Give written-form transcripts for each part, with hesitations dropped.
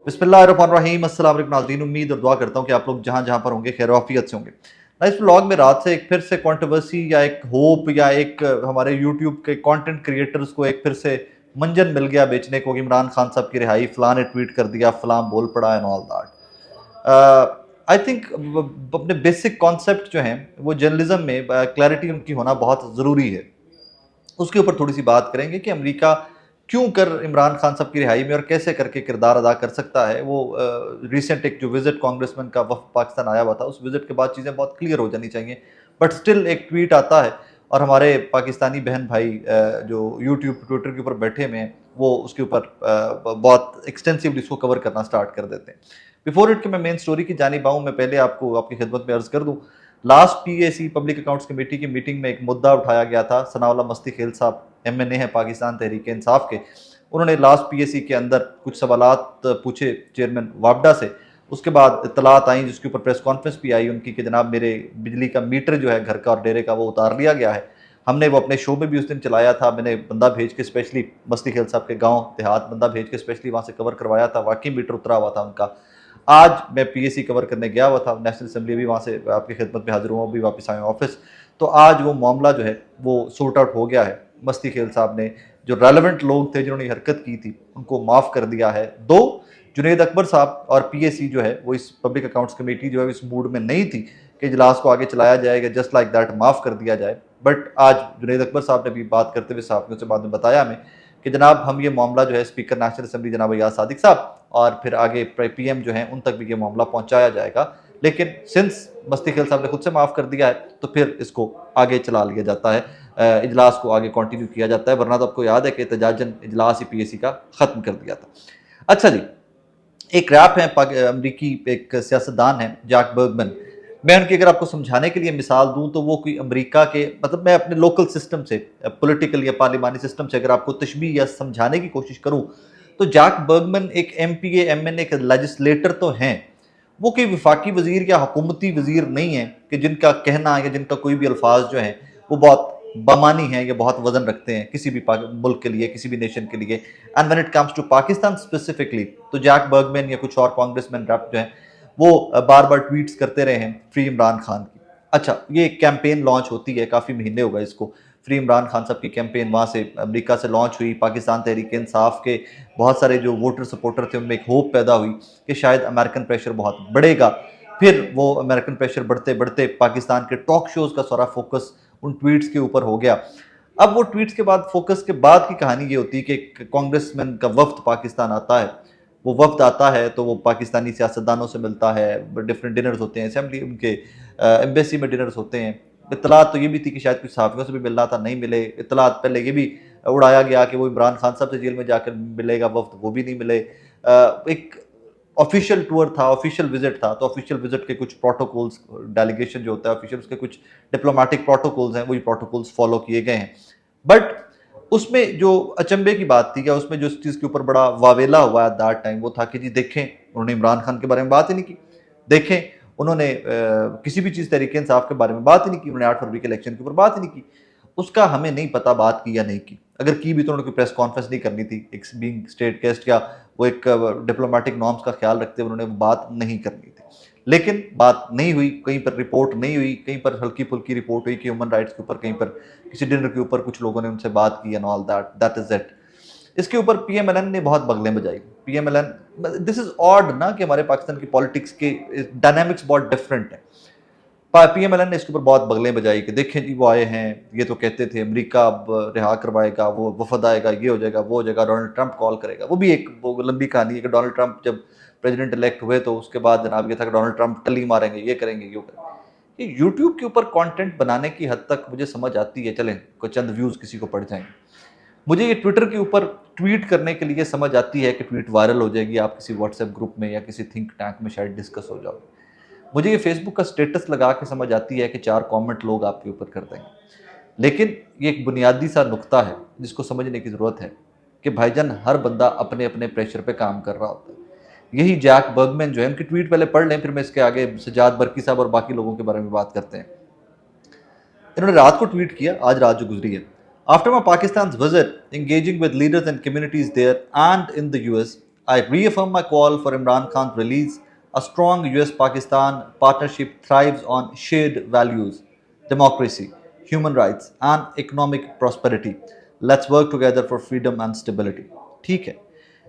बिस्मिल्लाहिर्रहमानिर्रहीम। अस्सलाम वालेकुम नाज़रीन, उम्मीद और दुआ करता हूँ कि आप लोग जहाँ जहाँ पर होंगे खैर आफियत से होंगे। ना इस व्लॉग में रात से एक फिर से कंट्रोवर्सी या एक होप या एक हमारे यूट्यूब के कंटेंट क्रिएटर्स को एक फिर से मंजन मिल गया बेचने को कि इमरान खान साहब की रिहाई, फलां ने ट्वीट कर दिया, फलां बोल पड़ा and all that. I think अपने बेसिक कॉन्सेप्ट जो हैं वो जर्नलिज्म में क्लैरिटी उनकी होना बहुत ज़रूरी है। उसके ऊपर थोड़ी सी बात करेंगे कि अमेरिका क्यों कर इमरान खान साहब की रिहाई में और कैसे करके किरदार अदा कर सकता है। वो रिसेंट एक जो विजिट कांग्रेसमैन का वफ्द पाकिस्तान आया हुआ था, उस विजिट के बाद चीज़ें बहुत क्लियर हो जानी चाहिए। बट स्टिल एक ट्वीट आता है और हमारे पाकिस्तानी बहन भाई जो यूट्यूब ट्विटर के ऊपर बैठे हुए हैं वो उसके ऊपर बहुत एक्सटेंसिवली इसको कवर करना स्टार्ट कर देते हैं। बिफोर इट कि मैं मेन स्टोरी की जानिब आऊँ, मैं पहले आपको आपकी खिदमत में अर्ज कर दूँ। Last PAC public accounts committee की मीटिंग में एक मुद्दा उठाया गया था। सनाउल्लाह मस्ती खेल साहब एमएनए हैं पाकिस्तान तहरीक इंसाफ के, उन्होंने लास्ट पीएसी के अंदर कुछ सवालात पूछे चेयरमैन वापडा से। उसके बाद इत्तलात आई जिसके ऊपर प्रेस कॉन्फ्रेंस भी आई उनकी कि जनाब मेरे बिजली का मीटर जो है घर का और डेरे का वो उतार लिया गया है। हमने वो अपने शो में भी उस दिन चलाया था, मैंने बंदा भेज के स्पेशली मस्ती खेल साहब के गाँव देहात बंदा भेज के स्पेशली वहाँ से कवर करवाया था, वाकई मीटर उतरा हुआ था उनका। आज मैं पीएसी कवर करने गया हुआ था, नेशनल असेंबली भी वहाँ से आपकी खिदमत में हाजिर हुआ, भी वापस आए ऑफिस। तो आज वो मामला जो है वो सॉर्ट आउट हो गया है। मस्ती खेल साहब ने जो रेलेवेंट लोग थे जिन्होंने हरकत की थी उनको माफ़ कर दिया है। दो जुनेद अकबर साहब और पीएसी जो है वो इस पब्लिक अकाउंट्स कमेटी जो है इस मूड में नहीं थी कि इजलास को आगे चलाया जाएगा, जस्ट लाइक दैट माफ़ कर दिया जाए। बट आज जुनेद अकबर साहब ने भी बात करते हुए साहब ने उससे बाद में बताया हमें कि जनाब हम ये मामला जो है स्पीकर नेशनल असेंबली जनाब अयाज सादिक साहब और फिर आगे पीएम जो हैं उन तक भी ये मामला पहुंचाया जाएगा। लेकिन सिंस मस्ती खेल साहब ने खुद से माफ़ कर दिया है तो फिर इसको आगे चला लिया जाता है, इजलास को आगे कंटिन्यू किया जाता है। वरना तो आपको याद है कि एहतजाजन इजलास ही पीएसी का ख़त्म कर दिया था। अच्छा जी, एक रैप है अमरीकी एक सियासतदान है जैक बर्गमैन। मैं उनकी अगर आपको समझाने के लिए मिसाल दूं तो वो कोई अमेरिका के मतलब मैं अपने लोकल सिस्टम से पॉलिटिकल या पार्लिमानी सिस्टम से अगर आपको तशबीह या समझाने की कोशिश करूं तो जैक बर्गमैन एक एमपीए एमएनए के लेजिस्लेटर तो हैं, वो कोई वफाकी वजीर या हुकूमती वजीर नहीं है कि जिनका कहना या जिनका कोई भी अल्फाज जो है वो बहुत बमानी है या बहुत वजन रखते हैं किसी भी मुल्क के लिए, किसी भी नेशन के लिए। And when it comes to Pakistan specifically तो जैक बर्गमैन या कुछ और कांग्रेसमैन रैप जो हैं वो बार बार ट्वीट्स करते रहे हैं फ्री इमरान खान की। अच्छा, ये कैंपेन लॉन्च होती है, काफ़ी महीने हो गए इसको, फ्री इमरान खान साहब की कैंपेन वहाँ से अमेरिका से लॉन्च हुई। पाकिस्तान तहरीक इंसाफ के बहुत सारे जो वोटर सपोर्टर थे उनमें एक होप पैदा हुई कि शायद अमेरिकन प्रेशर बहुत बढ़ेगा। फिर वो अमेरिकन प्रेशर बढ़ते बढ़ते पाकिस्तान के टॉक शोज़ का सारा फोकस उन ट्वीट्स के ऊपर हो गया। अब वो ट्वीट्स के बाद फोकस के बाद की कहानी ये होती है कि कांग्रेसमैन का वफ्द पाकिस्तान आता है। वो वफ्द आता है तो वो पाकिस्तानी सियासतदानों से मिलता है, डिफरेंट डिनर्स होते हैं, असेंबली उनके एम्बेसी में डिनर्स होते हैं। इत्तलात तो ये भी थी कि शायद कुछ सहाफ़ियों से भी मिलना था, नहीं मिले। इत्तलात पहले ये भी उड़ाया गया कि वो इमरान खान साहब से जेल में जाकर मिलेगा वफ्द, वो भी नहीं मिले। एक ऑफिशियल टूर था, ऑफिशियल विजिट था, तो ऑफिशियल विजिट के कुछ प्रोटोकॉल्स, डेलीगेशन जो होता है ऑफिशियल उसके कुछ डिप्लोमेटिक प्रोटोकॉल्स हैं, वही प्रोटोकॉल्स फॉलो किए गए हैं। बट उसमें जो अचंभे की बात थी या उसमें जो इस चीज़ के ऊपर बड़ा वावेला हुआ एट दैट टाइम वो था कि जी देखें उन्होंने इमरान खान के बारे में बात ही नहीं की, देखें उन्होंने किसी भी चीज़ तहरीक इंसाफ के बारे में बात ही नहीं की, उन्होंने 8 फरवरी के इलेक्शन के ऊपर बात ही नहीं की। उसका हमें नहीं पता बात की या नहीं की, अगर की भी तो उन्होंने कोई प्रेस कॉन्फ्रेंस नहीं करनी थी। एक बीइंग स्टेट गेस्ट या वो एक डिप्लोमेटिक नॉर्म्स का ख्याल रखते हुए उन्होंने बात नहीं करनी थी। लेकिन बात नहीं हुई, कहीं पर रिपोर्ट नहीं हुई, कहीं पर हल्की फुल्की रिपोर्ट हुई कि ह्यूमन राइट्स के ऊपर कहीं पर किसी डिनर के ऊपर कुछ लोगों ने उनसे बात की and all that is it. इसके ऊपर पीएमएलएन ने बहुत बगलें बजाई। पीएमएलएन, दिस इज ऑड ना कि हमारे पाकिस्तान की पॉलिटिक्स के डायनामिक्स बहुत डिफरेंट है। पीएमएलएन ने इसके ऊपर बहुत बगलें बजाई कि देखें जी वो आए हैं, ये तो कहते थे अमेरिका अब रिहा करवाएगा, वो वफद आएगा, ये हो जाएगा, वो हो जाएगा, डोनाल्ड ट्रंप कॉल करेगा। वो भी एक वो लंबी कहानी है कि डोनाल्ड ट्रंप जब प्रेसिडेंट इलेक्ट हुए तो उसके बाद जनाब ये था कि डोनाल्ड ट्रंप टली मारेंगे, ये करेंगे, ये करेंगे। ये यूट्यूब के ऊपर कंटेंट बनाने की हद तक मुझे समझ आती है, चलें कोई चंद व्यूज़ किसी को पड़ जाएंगे। मुझे ये ट्विटर के ऊपर ट्वीट करने के लिए समझ आती है कि ट्वीट वायरल हो जाएगी, आप किसी व्हाट्सएप ग्रुप में या किसी थिंक टैंक में शायद डिस्कस हो जाओ। मुझे ये फेसबुक का स्टेटस लगा के समझ आती है कि 4 कमेंट लोग आपके ऊपर कर देंगे। लेकिन ये एक बुनियादी सा नुक्ता है जिसको समझने की ज़रूरत है कि भाईजान हर बंदा अपने अपने प्रेशर पे काम कर रहा होता है। यही जैक बर्गमैन जो है, उनकी ट्वीट पहले पढ़ लें, फिर मैं इसके आगे सजाद बरकी साहब और बाकी लोगों के बारे में बात करते हैं। इन्होंने रात को ट्वीट किया, आज रात जो गुजरी है, after my Pakistan visit engaging with leaders and communities there and in the US, I reaffirm my call for Imran Khan's release. A strong US-Pakistan partnership thrives on shared values, democracy, human rights, and economic prosperity. Let's work together for freedom and stability. ठीक है,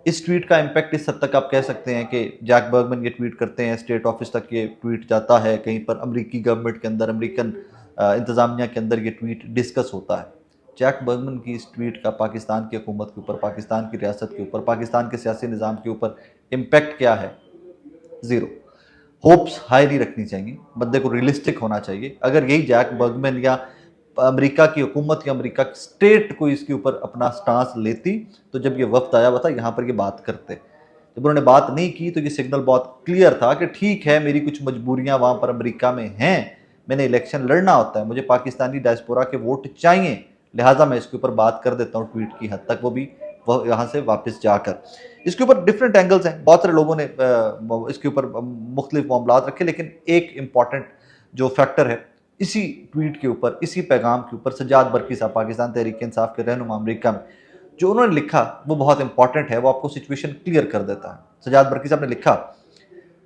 इस tweet का impact इस हद तक आप कह सकते हैं कि जैक बर्गमैन ये ट्वीट करते हैं, स्टेट ऑफिस तक ये ट्वीट जाता है, कहीं पर अमेरिकी गवर्नमेंट के अंदर, अमेरिकन इंतज़ामिया के अंदर ये ट्वीट डिस्कस होता है। जैक बर्गमैन की इस ट्वीट का पाकिस्तान की हुकूमत के ऊपर, पाकिस्तान की रियासत के ऊपर, पाकिस्तान के सियासी निज़ाम के ऊपर इम्पैक्ट क्या है? ज़ीरो। होप्स हाई नहीं रखनी चाहिए, बंदे को रियलिस्टिक होना चाहिए। अगर यही जैक बर्गमैन या अमेरिका की हुकूमत या अमेरिका स्टेट को इसके ऊपर अपना स्टांस लेती, तो जब ये वफ्द आया हुआ था यहाँ पर ये बात करते। जब उन्होंने बात नहीं की तो ये सिग्नल बहुत क्लियर था कि ठीक है, मेरी कुछ मजबूरियां वहाँ पर अमेरिका में हैं, मैंने इलेक्शन लड़ना होता है, मुझे पाकिस्तानी डायस्पोरा के वोट चाहिए, लिहाजा मैं इसके ऊपर बात कर देता हूँ ट्वीट की हद तक, वो भी वह यहाँ से वापस जाकर। इसके ऊपर डिफरेंट एंगल्स हैं, बहुत सारे लोगों ने इसके ऊपर मुख्तलिफ मामलात रखे, लेकिन एक इम्पॉर्टेंट जो फैक्टर है इसी ट्वीट के ऊपर, इसी पैगाम के ऊपर, सज्जाद बरकी साहब पाकिस्तान तहरीक इंसाफ के रहनुमा अमेरिका में जो उन्होंने लिखा वो बहुत इंपॉर्टेंट है, वो आपको सिचुएशन क्लियर कर देता है। सज्जाद बरकी साहब ने लिखा,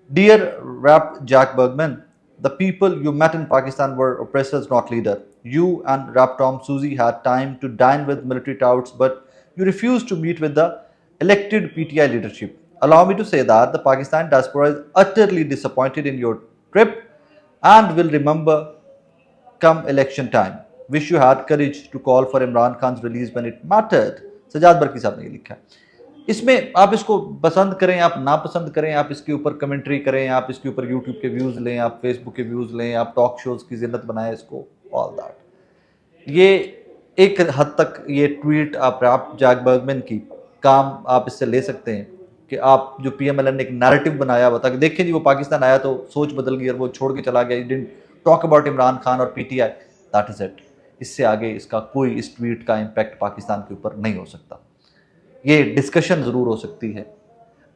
dear rep Jack Bergman, the people you met in Pakistan were oppressors not leader. You and Rap Tom Suzy had time to dine with military touts, but you refused to meet with the elected PTI leadership. Allow me to say that the Pakistan diaspora is utterly disappointed in your trip and will remember come election time. Wish you had courage to call for Imran Khan's release when it mattered. Sajjad Barki साहब ने ये लिखा है। इसमें आप इसको पसंद करें, आप ना पसंद करें, आप इसके ऊपर कमेंट्री करें, आप इसके ऊपर यूट्यूब के व्यूज़ लें, आप फेसबुक के व्यूज़ लें, आप टॉक शोज़ की जिन्नत बनाएं इसको, ऑल दैट। ये एक हद तक ये ट्वीट आप जैक बर्गमैन की काम आप इससे ले सकते हैं कि आप जो PMLN ने एक नैरेटिव बनाया हुआ था कि देखिए जी वो पाकिस्तान आया तो सोच बदल गई और वो छोड़ के चला गया, didn't talk about Imran Khan और PTI, दैट इज़ इट। इससे आगे इसका कोई, इस ट्वीट का इम्पैक्ट पाकिस्तान के ऊपर नहीं हो सकता। ये डिस्कशन ज़रूर हो सकती है।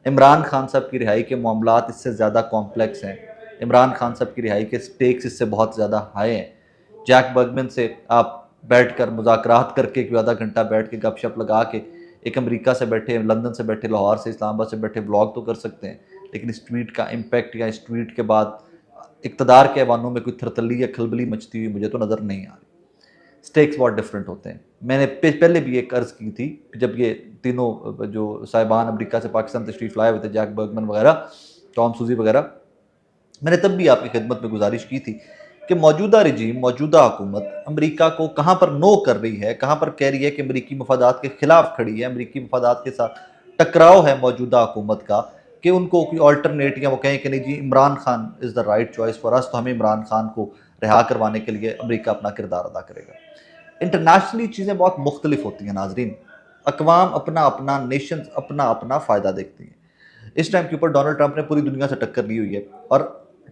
इमरान खान साहब की रिहाई के मामलात इससे ज़्यादा कॉम्प्लेक्स हैं, इमरान खान साहब की रिहाई के स्टेक्स इससे बहुत ज़्यादा हाई हैं। जैक बर्गमैन से आप बैठ कर मुज़ाकरात करके कोई आधा घंटा बैठ के गपशप लगा के एक अमेरिका से बैठे, लंदन से बैठे, लाहौर से, इस्लामाबाद से बैठे व्लॉग तो कर सकते हैं, लेकिन इस ट्वीट का इम्पैक्ट या इस ट्वीट के बाद इक़्तिदार के ऐवानों में कोई थरतली या खलबली मचती हुई मुझे तो नज़र नहीं आ रही। स्टेक्स बहुत डिफरेंट होते हैं। मैंने पहले भी एक अर्ज़ की थी, जब ये तीनों जो साहिबान अमेरिका से पाकिस्तान तशरीफ़ लाए हुए थे, जैक बर्गमैन वगैरह, टॉम सूजी वगैरह, मैंने तब भी आपकी खिदमत में गुजारिश की थी कि मौजूदा रजीम, मौजूदा हुकूमत अमेरिका को कहाँ पर नो कर रही है, कहाँ पर कह रही है कि अमेरिकी मफादात के ख़िलाफ़ खड़ी है, अमेरिकी मफादात के साथ टकराव है मौजूदा हुकूमत का, कि उनको कोई ऑल्टरनेट या वो कहें कि नहीं जी Imran Khan is the right choice for us, तो हमें इमरान खान को रिहा करवाने के लिए अमेरिका अपना किरदार अदा करेगा। इंटरनेशनली चीज़ें बहुत मुख्तलिफ होती हैं नाजरीन, अकवाम अपना अपना, नेशंस अपना अपना फ़ायदा देखती हैं। इस टाइम के ऊपर डोनाल्ड ट्रंप ने पूरी दुनिया से टक्कर ली हुई है और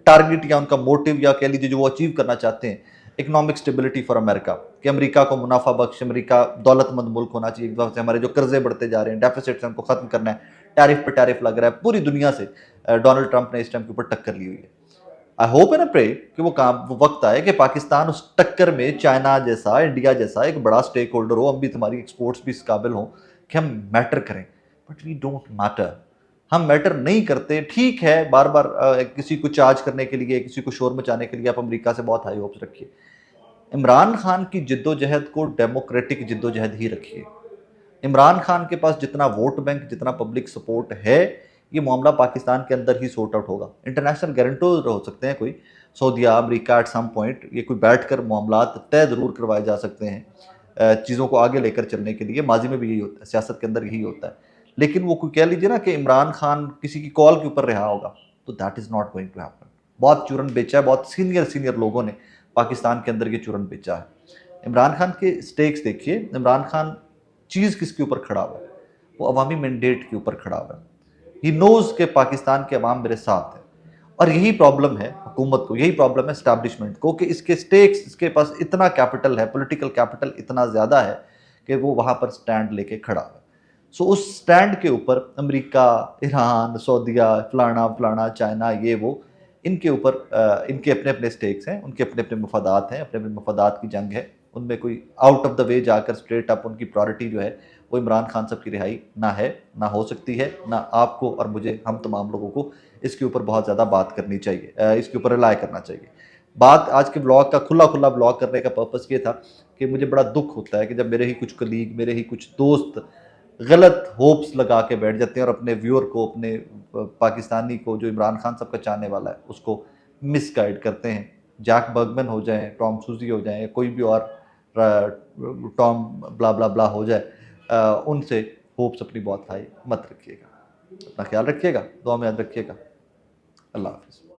टारगेट या उनका मोटिव या कह लीजिए जो वो अचीव करना चाहते हैं, इकोनॉमिक स्टेबिलिटी फॉर अमेरिका, कि अमेरिका को मुनाफा बख्श, अमेरिका दौलतमंद मुल्क होना चाहिए, एक से हमारे जो कर्जे बढ़ते जा रहे हैं, डेफिसिट उनको ख़त्म करना है, टैरिफ पे टैरिफ लग रहा है, पूरी दुनिया से डोनाल्ड ट्रंप ने इस टाइम के ऊपर टक्कर ली हुई है। आई होप एंड प्रे कि वो वक्त आए कि पाकिस्तान उस टक्कर में चाइना जैसा, इंडिया जैसा एक बड़ा स्टेक होल्डर हो, हम भी तुम्हारी एक्सपोर्ट्स भी इस काबिल हों कि हम मैटर करें, बट वी डोंट मैटर। हम मैटर नहीं करते। ठीक है, बार बार किसी को चार्ज करने के लिए, किसी को शोर मचाने के लिए आप अमेरिका से बहुत हाई होप्स रखिए। इमरान खान की जिद्दोजहद को डेमोक्रेटिक जिद्दोजहद ही रखिए। इमरान खान के पास जितना वोट बैंक, जितना पब्लिक सपोर्ट है, ये मामला पाकिस्तान के अंदर ही सॉर्ट आउट होगा। इंटरनेशनल गारंटर हो सकते हैं कोई, सऊदीया, अमेरिका, एट सम पॉइंट ये कोई बैठकर मामलात तय ज़रूर करवाए जा सकते हैं चीज़ों को आगे लेकर चलने के लिए। माजी में भी यही होता है, सियासत के अंदर यही होता है। लेकिन वो कोई कह लीजिए ना कि इमरान खान किसी की कॉल के ऊपर रहा होगा, तो that is not going to happen. बहुत चूरन बेचा है, बहुत सीनियर लोगों ने पाकिस्तान के अंदर ये चूरन बेचा है। इमरान खान के स्टेक्स देखिए, इमरान खान चीज़ किसके ऊपर खड़ा हुआ है, वो अवामी मैंडेट के ऊपर खड़ा हुआ है। ही नोज़ के पाकिस्तान के अवाम मेरे साथ है, और यही प्रॉब्लम है हुकूमत को, यही प्रॉब्लम है एस्टैब्लिशमेंट को कि इसके स्टेक्स, इसके पास इतना कैपिटल है, पॉलिटिकल कैपिटल इतना ज़्यादा है कि वो वहाँ पर स्टैंड लेके खड़ा है। सो उस स्टैंड के ऊपर अमेरिका, ईरान, सऊदीया, फलाना चाइना, ये वो, इनके ऊपर इनके अपने अपने स्टेक्स हैं, उनके अपने अपने मफादात हैं, अपने अपने मफादात की जंग है। उनमें कोई आउट ऑफ द वे जाकर स्ट्रेट अप उनकी प्रायोरिटी जो है वो इमरान खान साहब की रिहाई ना है, ना हो सकती है, ना आपको और मुझे, हम तमाम लोगों को इसके ऊपर बहुत ज़्यादा बात करनी चाहिए, इसके ऊपर रिलाय करना चाहिए। बात आज के ब्लॉग का खुला ब्लॉग करने का पर्पस ये था कि मुझे बड़ा दुख होता है कि जब मेरे ही कुछ कलीग, मेरे ही कुछ दोस्त गलत होप्स लगा के बैठ जाते हैं और अपने व्यूअर को, अपने पाकिस्तानी को जो इमरान खान साहब का चाहने वाला है उसको मिसगाइड करते हैं। जैक बर्गमैन हो जाए, टॉम सूजी हो जाए, कोई भी और टॉम ब्ला ब्ला ब्ला हो जाए, उनसे होप्स अपनी बहुत हाई मत रखिएगा। अपना ख्याल रखिएगा, दुआ में याद रखिएगा। अल्लाह हाफिज़।